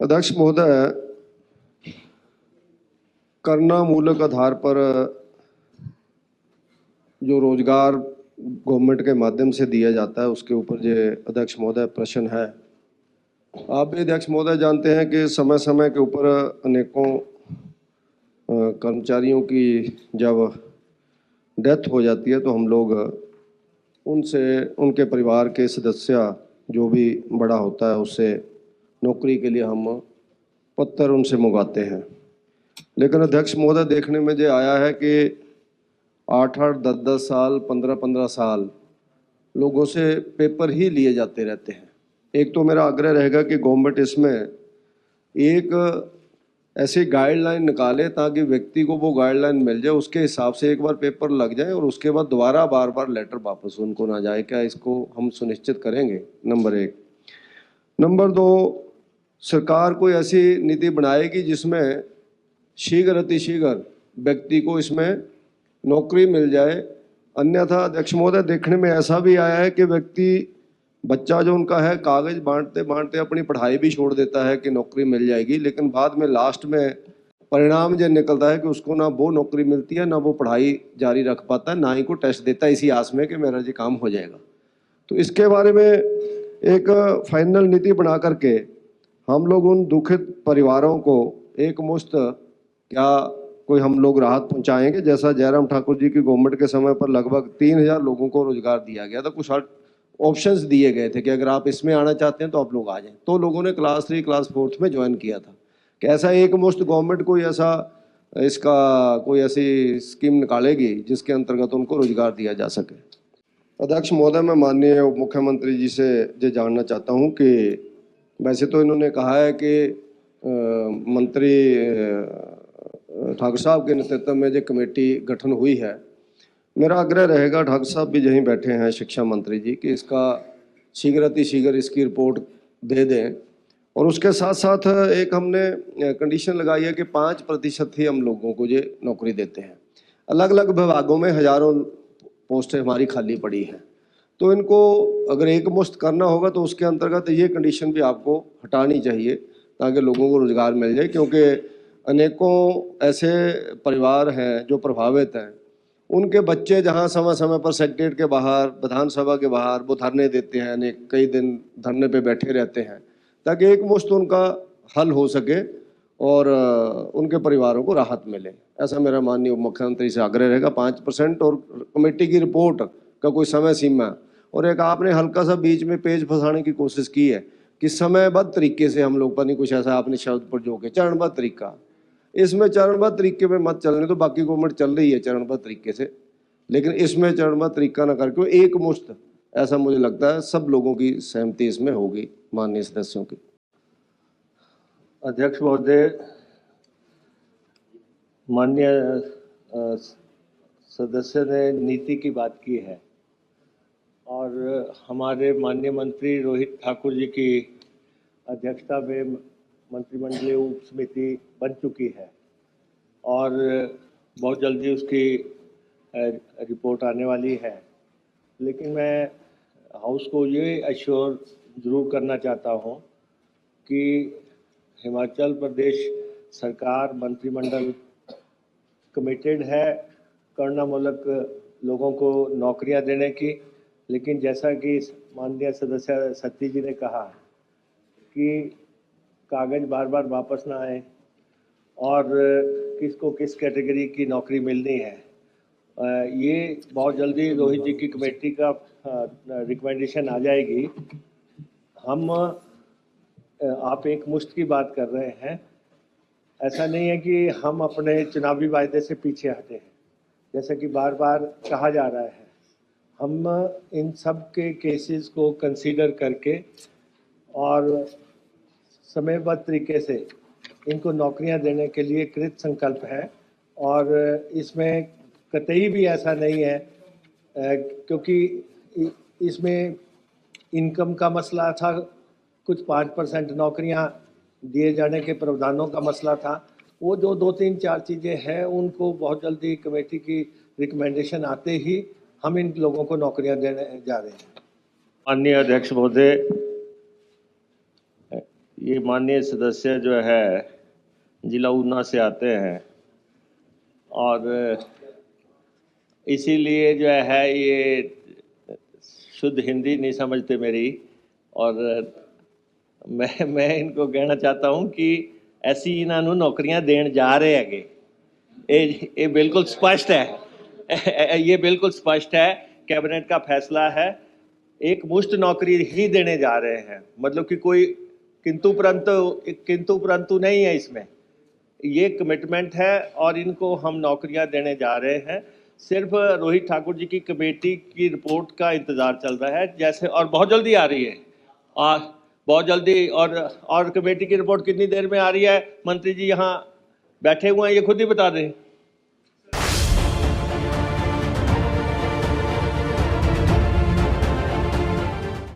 अध्यक्ष महोदय, करना मूलक आधार पर जो रोजगार गवर्नमेंट के माध्यम से दिया जाता है उसके ऊपर ये अध्यक्ष महोदय प्रश्न है। आप भी अध्यक्ष महोदय जानते हैं कि समय समय के ऊपर अनेकों कर्मचारियों की जब डेथ हो जाती है तो हम लोग उनसे उनके परिवार के सदस्य जो भी बड़ा होता है उससे नौकरी के लिए हम पत्र उनसे मंगवाते हैं। लेकिन अध्यक्ष महोदय देखने में जो आया है कि 8-8, 10-10 साल, 15-15 साल लोगों से पेपर ही लिए जाते रहते हैं। एक तो मेरा आग्रह रहेगा कि गवर्नमेंट इसमें एक ऐसी गाइडलाइन निकाले ताकि व्यक्ति को वो गाइडलाइन मिल जाए, उसके हिसाब से एक बार पेपर लग जाए और उसके बाद दोबारा बार बार लेटर वापस उनको ना जाए। क्या इसको हम सुनिश्चित करेंगे? नंबर 1। नंबर 2, सरकार कोई ऐसी नीति बनाएगी जिसमें शीघ्र अतिशीघ्र व्यक्ति को इसमें नौकरी मिल जाए। अन्यथा अध्यक्ष महोदय देखने में ऐसा भी आया है कि व्यक्ति बच्चा जो उनका है कागज बांटते बांटते अपनी पढ़ाई भी छोड़ देता है कि नौकरी मिल जाएगी, लेकिन बाद में लास्ट में परिणाम ये निकलता है कि उसको ना वो नौकरी मिलती है, ना वो पढ़ाई जारी रख पाता है, ना ही को टेस्ट देता है इसी आस में कि मेरा जी काम हो जाएगा। तो इसके बारे में एक फाइनल नीति बना करके हम लोग उन दुखित परिवारों को एक मुश्त क्या कोई हम लोग राहत पहुंचाएंगे, जैसा जयराम ठाकुर जी की गवर्नमेंट के समय पर लगभग 3000 लोगों को रोजगार दिया गया था। कुछ ऑप्शंस दिए गए थे कि अगर आप इसमें आना चाहते हैं तो आप लोग आ जाएं, तो लोगों ने क्लास 3 क्लास 4 में ज्वाइन किया था। कि ऐसा एक मुश्त गवर्नमेंट कोई ऐसा इसका कोई ऐसी स्कीम निकालेगी जिसके अंतर्गत उनको रोजगार दिया जा सके। अध्यक्ष महोदय, मैं माननीय उप मुख्यमंत्री जी से ये जानना चाहता हूँ कि वैसे तो इन्होंने कहा है कि मंत्री ठाकुर साहब के नेतृत्व में जो कमेटी गठन हुई है। मेरा आग्रह रहेगा, ठाकुर साहब भी यहीं बैठे हैं, शिक्षा मंत्री जी, कि इसका शीघ्र अतिशीघ्र इसकी रिपोर्ट दे दें। और उसके साथ साथ एक हमने कंडीशन लगाई है कि 5% ही हम लोगों को ये नौकरी देते हैं। अलग अलग विभागों में हजारों पोस्टें हमारी खाली पड़ी हैं, तो इनको अगर एक मुश्त करना होगा तो उसके अंतर्गत ये कंडीशन भी आपको हटानी चाहिए ताकि लोगों को रोजगार मिल जाए। क्योंकि अनेकों ऐसे परिवार हैं जो प्रभावित हैं, उनके बच्चे जहां समय समय पर सेक्रेटरीट के बाहर, विधानसभा के बाहर वो धरने देते हैं, अनेक कई दिन धरने पे बैठे रहते हैं, ताकि एक मुश्त उनका हल हो सके और उनके परिवारों को राहत मिले। ऐसा मेरा माननीय मुख्यमंत्री से आग्रह रहेगा। 5% और कमेटी की रिपोर्ट का कोई समय सीमा। और एक आपने हल्का सा बीच में पेज फंसाने की कोशिश की है कि समयबद्ध तरीके से हम लोग, पता नहीं कुछ ऐसा आपने शब्द पर जो के चरणबद्ध तरीका, इसमें चरणबद्ध तरीके में मत चलने तो। बाकी गवर्नमेंट चल रही है चरणबद्ध तरीके से, लेकिन इसमें चरणबद्ध तरीका ना करके एक मुश्त, ऐसा मुझे लगता है सब लोगों की सहमति इसमें होगी, माननीय सदस्यों की। अध्यक्ष महोदय, माननीय सदस्य ने नीति की बात की है और हमारे माननीय मंत्री रोहित ठाकुर जी की अध्यक्षता में मंत्रिमंडलीय उप समिति बन चुकी है और बहुत जल्दी उसकी रिपोर्ट आने वाली है। लेकिन मैं हाउस को ये अश्योर ज़रूर करना चाहता हूँ कि हिमाचल प्रदेश सरकार, मंत्रिमंडल कमिटेड है करणामूलक लोगों को नौकरियां देने की। लेकिन जैसा कि माननीय सदस्य सत्ती जी ने कहा कि कागज़ बार बार वापस ना आए और किसको किस कैटेगरी की नौकरी मिलनी है, ये बहुत जल्दी रोहित जी की कमेटी का रिकमेंडेशन आ जाएगी। हम आप एक मुश्त की बात कर रहे हैं, ऐसा नहीं है कि हम अपने चुनावी वायदे से पीछे हटे हैं जैसा कि बार बार कहा जा रहा है। हम इन सब के केसेस को कंसीडर करके और समयबद्ध तरीके से इनको नौकरियां देने के लिए कृत संकल्प है और इसमें कतई भी ऐसा नहीं है क्योंकि इसमें इनकम का मसला था, कुछ 5% नौकरियां दिए जाने के प्रावधानों का मसला था। वो जो 2-3-4 चीज़ें हैं उनको बहुत जल्दी कमेटी की रिकमेंडेशन आते ही हम इन लोगों को नौकरियां देने जा रहे हैं। माननीय अध्यक्ष महोदय, ये माननीय सदस्य जो है जिला ऊना से आते हैं और इसीलिए जो है ये शुद्ध हिंदी नहीं समझते मेरी, और मैं इनको कहना चाहता हूं कि ऐसी इन्होंने नौकरियां देने जा रहे हैं। ये बिल्कुल स्पष्ट है, ये बिल्कुल स्पष्ट है, कैबिनेट का फैसला है, एक मुश्त नौकरी ही देने जा रहे हैं। मतलब कि कोई किंतु परंतु नहीं है इसमें, ये कमिटमेंट है और इनको हम नौकरियां देने जा रहे हैं। सिर्फ रोहित ठाकुर जी की कमेटी की रिपोर्ट का इंतज़ार चल रहा है, जैसे, और बहुत जल्दी आ रही है, और बहुत जल्दी। और कमेटी की रिपोर्ट कितनी देर में आ रही है, मंत्री जी यहाँ बैठे हुए हैं, ये खुद ही बता दें।